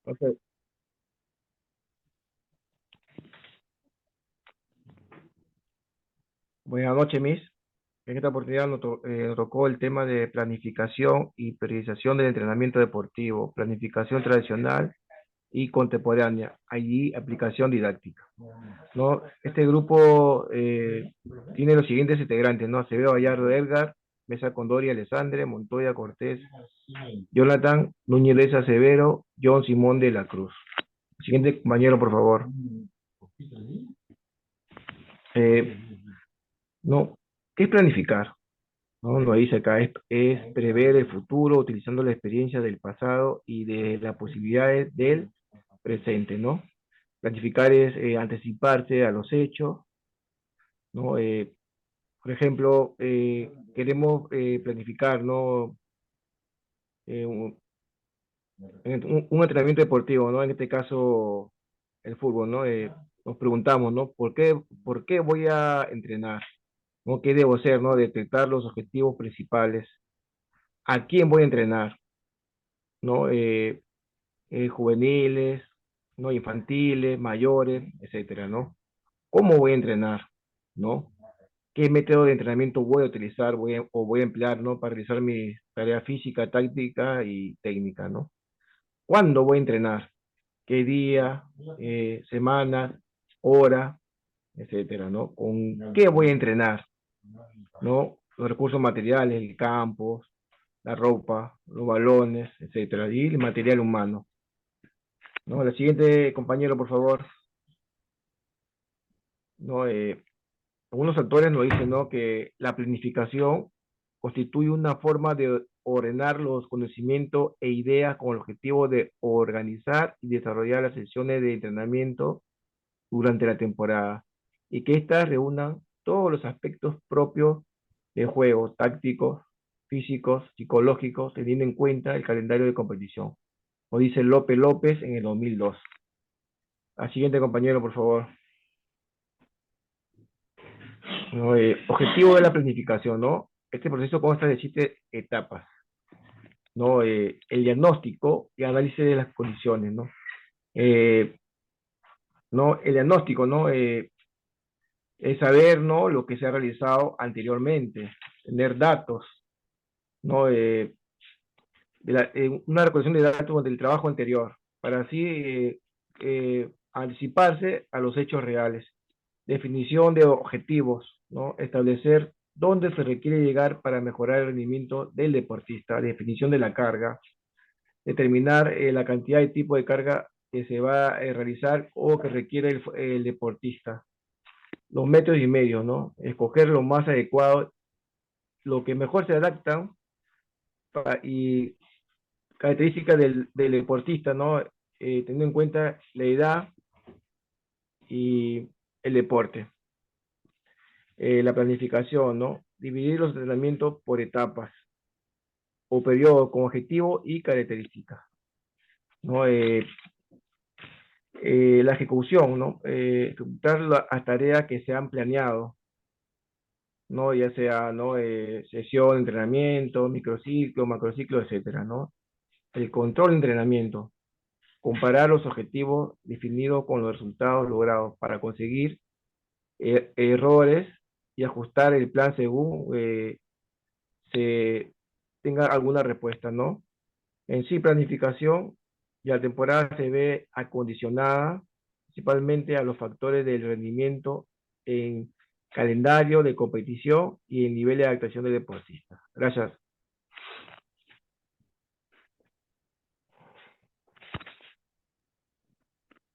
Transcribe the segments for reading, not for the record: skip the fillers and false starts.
Ok. Buenas noches, Miss. En esta oportunidad nos tocó el tema de planificación y periodización del entrenamiento deportivo, planificación tradicional y contemporánea, allí aplicación didáctica. ¿No? Este grupo tiene los siguientes integrantes, ¿no? Acevedo Gallardo Edgar, Mesa Condori Alessandre, Montoya Cortés, Jonathan Núñez Leza Severo, John Simón de la Cruz. Siguiente compañero, por favor. Eh, no, ¿qué es planificar? ¿No? Lo dice acá, es prever el futuro utilizando la experiencia del pasado y de las posibilidades del presente, ¿no? Planificar es anticiparse a los hechos, ¿no? Por ejemplo, queremos planificar, ¿no? Un, un entrenamiento deportivo, ¿no? En este caso, el fútbol, ¿no? Nos preguntamos, ¿no? Por qué voy a entrenar? ¿No? ¿Qué debo hacer, ¿no? Detectar los objetivos principales. ¿A quién voy a entrenar? ¿No? Juveniles, ¿no? Infantiles, mayores, etcétera, ¿no? ¿Cómo voy a entrenar? ¿No? ¿Qué método de entrenamiento voy a utilizar o voy a emplear, ¿no? Para realizar mi tarea física, táctica y técnica, ¿no? ¿Cuándo voy a entrenar? ¿Qué día, semana, hora, etcétera, ¿no? ¿Con qué voy a entrenar? ¿No? Los recursos materiales, el campo, la ropa, los balones, etcétera, y el material humano. ¿No? La siguiente, compañero, por favor. ¿No? Algunos autores nos dicen, ¿no? Que la planificación constituye una forma de ordenar los conocimientos e ideas con el objetivo de organizar y desarrollar las sesiones de entrenamiento durante la temporada y que éstas reúnan todos los aspectos propios del juego, tácticos, físicos, psicológicos, teniendo en cuenta el calendario de competición. Nos dice López López en el 2002. Al siguiente compañero, por favor. ¿No? Objetivo de la planificación, ¿no? Este proceso consta de 7 etapas, ¿no? El diagnóstico y análisis de las condiciones, ¿no? Eh, ¿No? El diagnóstico, ¿no? Es saber, ¿no? Lo que se ha realizado anteriormente, tener datos, ¿no? Una recolección de datos del trabajo anterior, para así anticiparse a los hechos reales. Definición de objetivos, ¿no? Establecer dónde se requiere llegar para mejorar el rendimiento del deportista, definición de la carga, determinar la cantidad y tipo de carga que se va a realizar o que requiere el deportista, los métodos y medios, ¿no? Escoger lo más adecuado, lo que mejor se adapta y características del deportista, ¿no? Teniendo en cuenta la edad y el deporte. La planificación, ¿no? Dividir los entrenamientos por etapas o periodos con objetivo y características, ¿no? La ejecución, ¿no? Ejecutar las tareas que se han planeado, ¿no? Ya sea, ¿no? Sesión, entrenamiento, microciclo, macrociclo, etcétera, ¿no? El control de entrenamiento, comparar los objetivos definidos con los resultados logrados para conseguir errores y ajustar el plan según se tenga alguna respuesta, ¿no? En sí, planificación, y la temporada se ve acondicionada principalmente a los factores del rendimiento en calendario de competición y el nivel de adaptación del deportista. Gracias.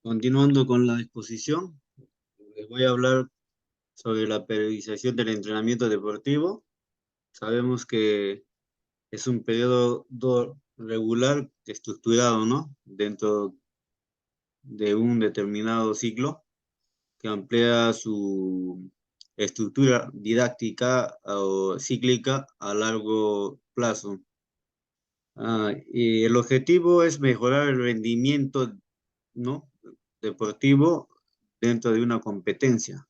Continuando con la exposición, les voy a hablar sobre la periodización del entrenamiento deportivo. Sabemos que es un periodo regular estructurado, ¿no? Dentro de un determinado ciclo que amplía su estructura didáctica o cíclica a largo plazo. Y el objetivo es mejorar el rendimiento, ¿no? Deportivo dentro de una competencia.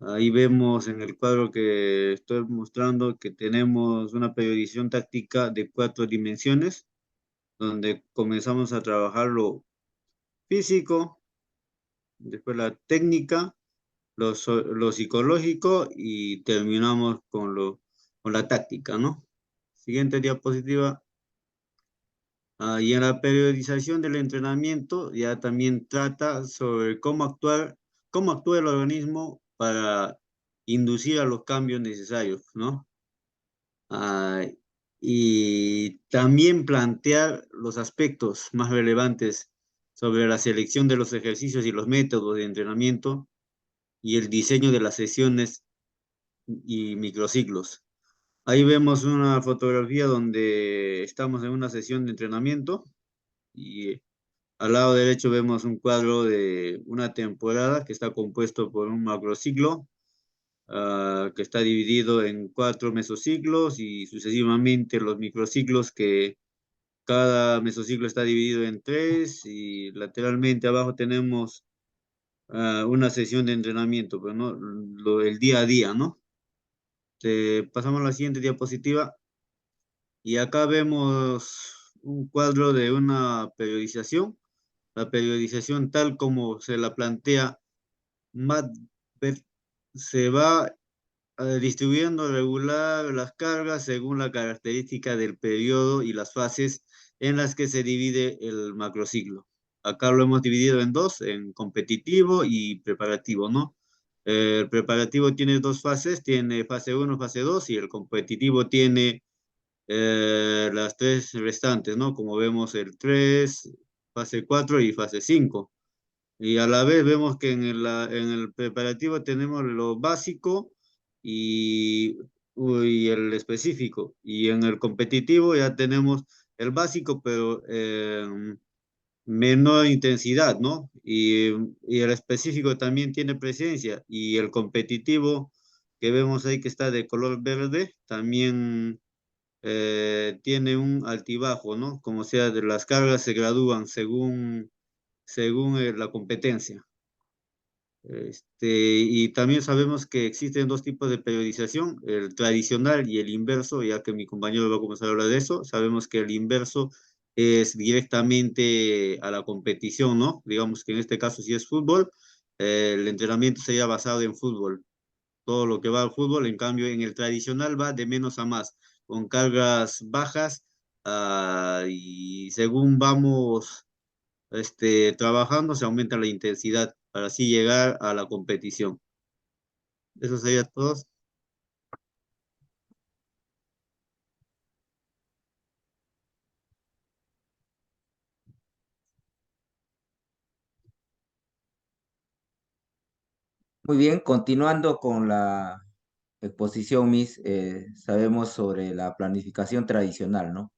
Ahí vemos en el cuadro que estoy mostrando que tenemos una periodización táctica de 4 dimensiones, donde comenzamos a trabajar lo físico, después la técnica, lo psicológico y terminamos con la táctica, ¿no? Siguiente diapositiva. Y en la periodización del entrenamiento ya también trata sobre cómo actúa el organismo para inducir a los cambios necesarios, ¿no? Ah, y también plantear los aspectos más relevantes sobre la selección de los ejercicios y los métodos de entrenamiento y el diseño de las sesiones y microciclos. Ahí vemos una fotografía donde estamos en una sesión de entrenamiento y al lado derecho vemos un cuadro de una temporada que está compuesto por un macrociclo, que está dividido en 4 mesociclos y sucesivamente los microciclos que cada mesociclo está dividido en 3 y lateralmente abajo tenemos una sesión de entrenamiento, pero no el día a día, ¿no? Pasamos a la siguiente diapositiva y acá vemos un cuadro de una periodización. La periodización tal como se la plantea Madbeth se va distribuyendo regular las cargas según la característica del periodo y las fases en las que se divide el macrociclo. Acá lo hemos dividido en dos, en competitivo y preparativo, ¿no? El preparativo tiene dos fases, tiene fase uno, fase 2 y el competitivo tiene las tres restantes, ¿no? Como vemos el 3, fase 4 y fase 5. Y a la vez vemos que en el preparativo tenemos lo básico y el específico. Y en el competitivo ya tenemos el básico, pero menor intensidad, ¿no? Y el específico también tiene presencia. Y el competitivo que vemos ahí que está de color verde, también tiene un altibajo, ¿no? Como sea, las cargas se gradúan según la competencia. Y también sabemos que existen dos tipos de periodización, el tradicional y el inverso, ya que mi compañero va a comenzar a hablar de eso. Sabemos que el inverso es directamente a la competición, ¿no? Digamos que en este caso si es fútbol, el entrenamiento sería basado en fútbol, todo lo que va al fútbol, en cambio en el tradicional va de menos a más, con cargas bajas, y según vamos trabajando se aumenta la intensidad para así llegar a la competición. Eso sería todo. Muy bien, continuando con la exposición, Miss, sabemos sobre la planificación tradicional, ¿no?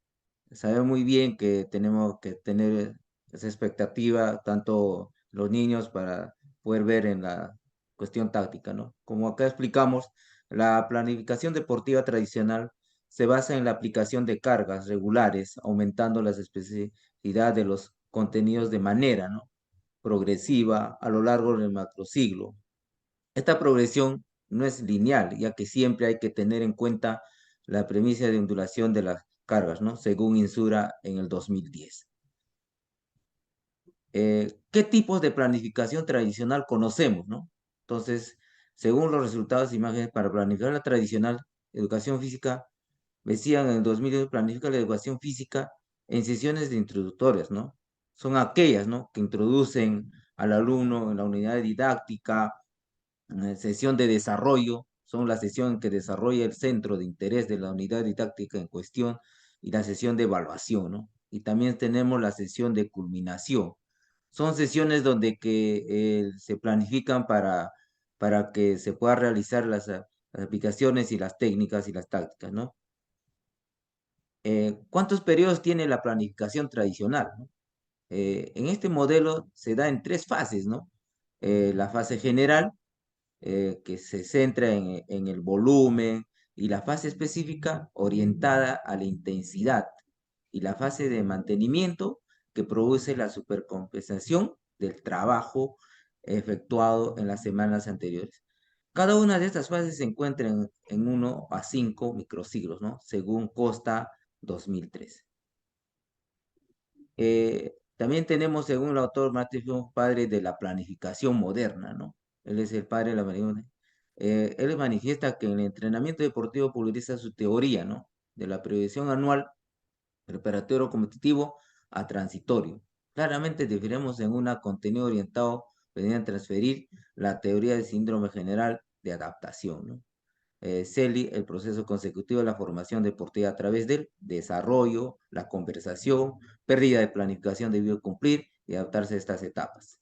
Sabemos muy bien que tenemos que tener esa expectativa, tanto los niños para poder ver en la cuestión táctica, ¿no? Como acá explicamos, la planificación deportiva tradicional se basa en la aplicación de cargas regulares, aumentando las especificidad de los contenidos de manera, ¿no? Progresiva a lo largo del macrosiglo. Esta progresión no es lineal, ya que siempre hay que tener en cuenta la premisa de ondulación de las cargas, ¿no? Según Insura en el 2010. ¿Qué tipos de planificación tradicional conocemos, no? Entonces, según los resultados de imágenes para planificar la tradicional educación física, decían en el 2010 planifica la educación física en sesiones de introductorias, ¿no? Son aquellas, ¿no? Que introducen al alumno en la unidad didáctica, sesión de desarrollo, son la sesión que desarrolla el centro de interés de la unidad didáctica en cuestión y la sesión de evaluación, ¿no? Y también tenemos la sesión de culminación. Son sesiones donde se planifican para que se pueda realizar las aplicaciones y las técnicas y las tácticas, ¿no? ¿Cuántos periodos tiene la planificación tradicional, ¿no? En este modelo se da en tres fases, ¿no? La fase general, que se centra en el volumen, y la fase específica orientada a la intensidad, y la fase de mantenimiento que produce la supercompensación del trabajo efectuado en las semanas anteriores. Cada una de estas fases se encuentra en 1 a 5 microsiglos, ¿no? Según Costa 2003. También tenemos, según el autor Martin Fung, padre de la planificación moderna, ¿no? Él es el padre de la planificación. Él manifiesta que el entrenamiento deportivo populariza su teoría, ¿no? De la proyección anual preparatorio competitivo a transitorio. Claramente diferimos en un contenido orientado a transferir la teoría del síndrome general de adaptación, ¿no? CELI, el proceso consecutivo de la formación deportiva a través del desarrollo, la conversación, pérdida de planificación debido cumplir y adaptarse a estas etapas.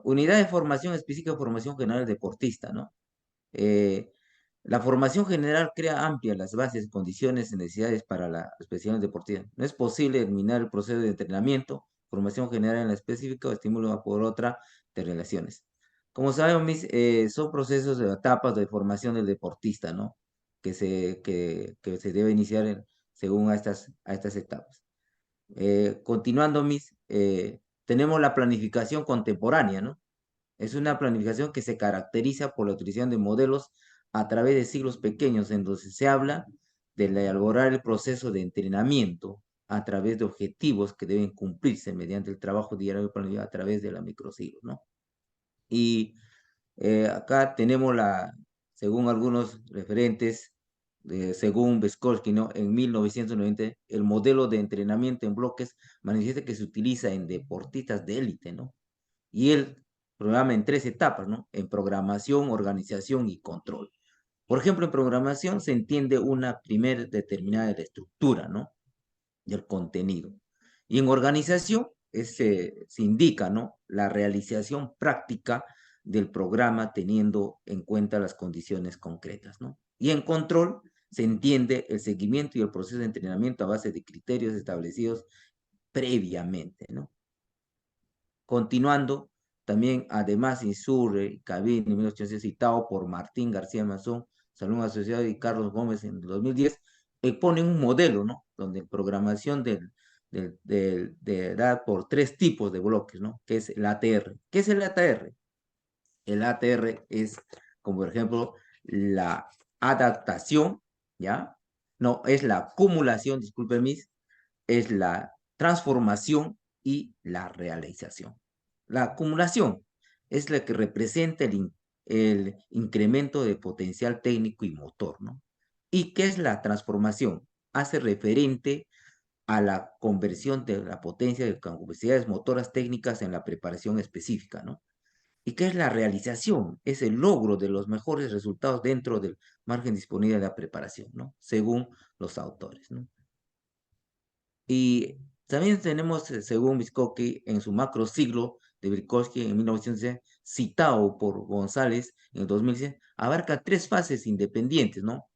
Unidad de formación específica de formación general del deportista, ¿no? La formación general crea amplias las bases, condiciones y necesidades para la especialidad deportiva. No es posible eliminar el proceso de entrenamiento, formación general en la específica o estímulo por otra de relaciones. Como sabemos, son procesos de etapas de formación del deportista, ¿no? Que se debe iniciar según a estas etapas. Continuando, tenemos la planificación contemporánea, ¿no? Es una planificación que se caracteriza por la utilización de modelos a través de ciclos pequeños, en donde se habla de elaborar el proceso de entrenamiento a través de objetivos que deben cumplirse mediante el trabajo diario a través de la microciclos, ¿no? Y acá tenemos según algunos referentes, según Vygotsky, ¿no? En 1990, el modelo de entrenamiento en bloques manifiesta que se utiliza en deportistas de élite, ¿no? Y él programa en 3 etapas, ¿no? En programación, organización y control. Por ejemplo, en programación se entiende una primera determinada de la estructura, ¿no? Del contenido. Y en organización se indica, ¿no? La realización práctica del programa teniendo en cuenta las condiciones concretas, ¿no? Y en control se entiende el seguimiento y el proceso de entrenamiento a base de criterios establecidos previamente, ¿no? Continuando, también, además, Insurre y Cabini, en 1800, citado por Martín García Mazón, Salón Asociado y Carlos Gómez en 2010, exponen un modelo, ¿no? Donde la programación da por 3 tipos de bloques, ¿no? Que es el ATR. ¿Qué es el ATR? El ATR es, como por ejemplo, la adaptación, ¿ya? No, es la acumulación, disculpen mis, es la transformación y la realización. La acumulación es la que representa el incremento de potencial técnico y motor, ¿no? ¿Y qué es la transformación? Hace referente a la conversión de la potencia de capacidades motoras técnicas en la preparación específica, ¿no? ¿Y qué es la realización? Es el logro de los mejores resultados dentro del margen disponible de la preparación, ¿no? Según los autores, ¿no? Y también tenemos, según Vygotsky, en su macro siglo de Vygotsky en 1900, citado por González en el 2010, abarca 3 fases independientes, ¿no?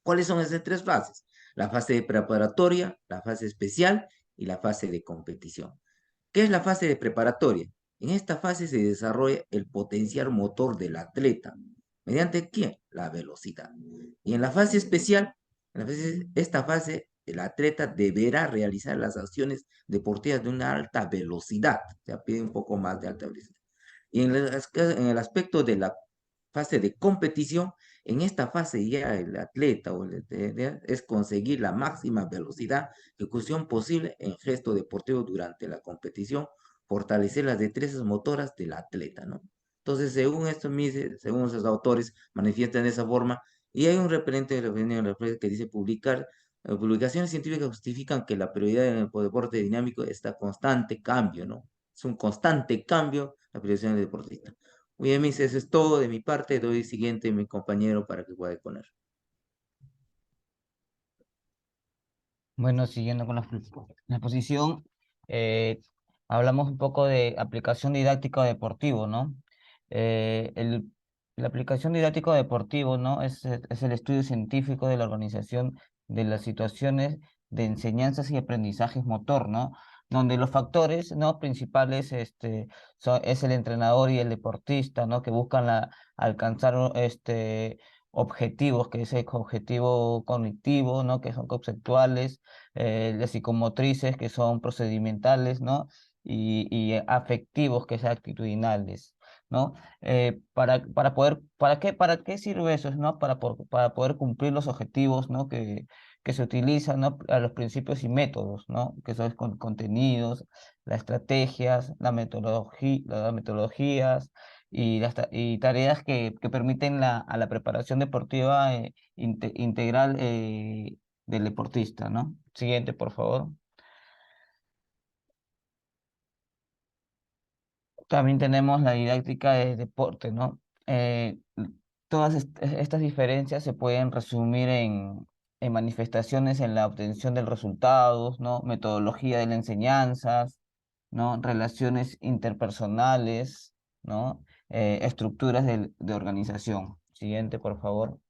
¿Cuáles son esas 3 fases? La fase de preparatoria, la fase especial y la fase de competición. ¿Qué es la fase de preparatoria? En esta fase se desarrolla el potencial motor del atleta. ¿Mediante qué? La velocidad. Y en la fase especial, esta fase, el atleta deberá realizar las acciones deportivas de una alta velocidad. O sea, pide un poco más de alta velocidad. Y en el aspecto de la fase de competición, en esta fase ya el atleta es conseguir la máxima velocidad de ejecución posible en gesto deportivo durante la competición, fortalecer las destrezas motoras del atleta, ¿no? Entonces, según esto, según esos autores, manifiestan de esa forma, y hay un referente que dice publicaciones científicas justifican que la prioridad en el deporte dinámico está constante cambio, ¿no? Es un constante cambio la prioridad del deportista. Muy bien, mis, eso es todo de mi parte. Doy siguiente a mi compañero para que pueda exponer. Bueno, siguiendo con la exposición, eh, hablamos un poco de aplicación didáctica deportivo, ¿no? La aplicación didáctica deportivo, ¿no? Es el estudio científico de la organización de las situaciones de enseñanzas y aprendizajes motor, ¿no? Donde los factores, ¿no? principales es el entrenador y el deportista, ¿no? Que buscan alcanzar objetivos, que es el objetivo cognitivo, ¿no? Que son conceptuales, las psicomotrices, que son procedimentales, ¿no? Y afectivos, que son actitudinales, ¿no? ¿Para qué sirve eso, ¿no? Para poder cumplir los objetivos, ¿no? que se utilizan, ¿no? A los principios y métodos, ¿no? Que son contenidos, las estrategias, las metodologías y tareas que permiten a la preparación deportiva integral del deportista, ¿no? Siguiente, por favor. También tenemos la didáctica de deporte, ¿no? Todas estas diferencias se pueden resumir en manifestaciones en la obtención de resultados, ¿no? Metodología de las enseñanzas, ¿no? Relaciones interpersonales, ¿no? Estructuras de organización. Siguiente, por favor.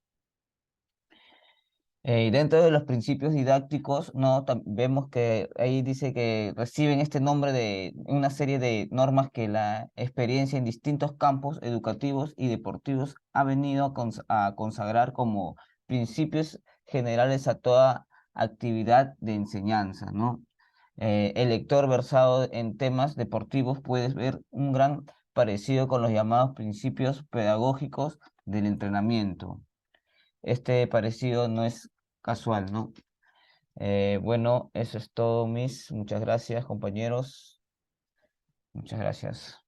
Y dentro de los principios didácticos, ¿no? Vemos que ahí dice que reciben este nombre de una serie de normas que la experiencia en distintos campos educativos y deportivos ha venido a consagrar como principios generales a toda actividad de enseñanza, ¿no? El lector versado en temas deportivos puede ver un gran parecido con los llamados principios pedagógicos del entrenamiento. Este parecido no es casual, ¿no? Bueno, eso es todo, Miss. Muchas gracias, compañeros. Muchas gracias.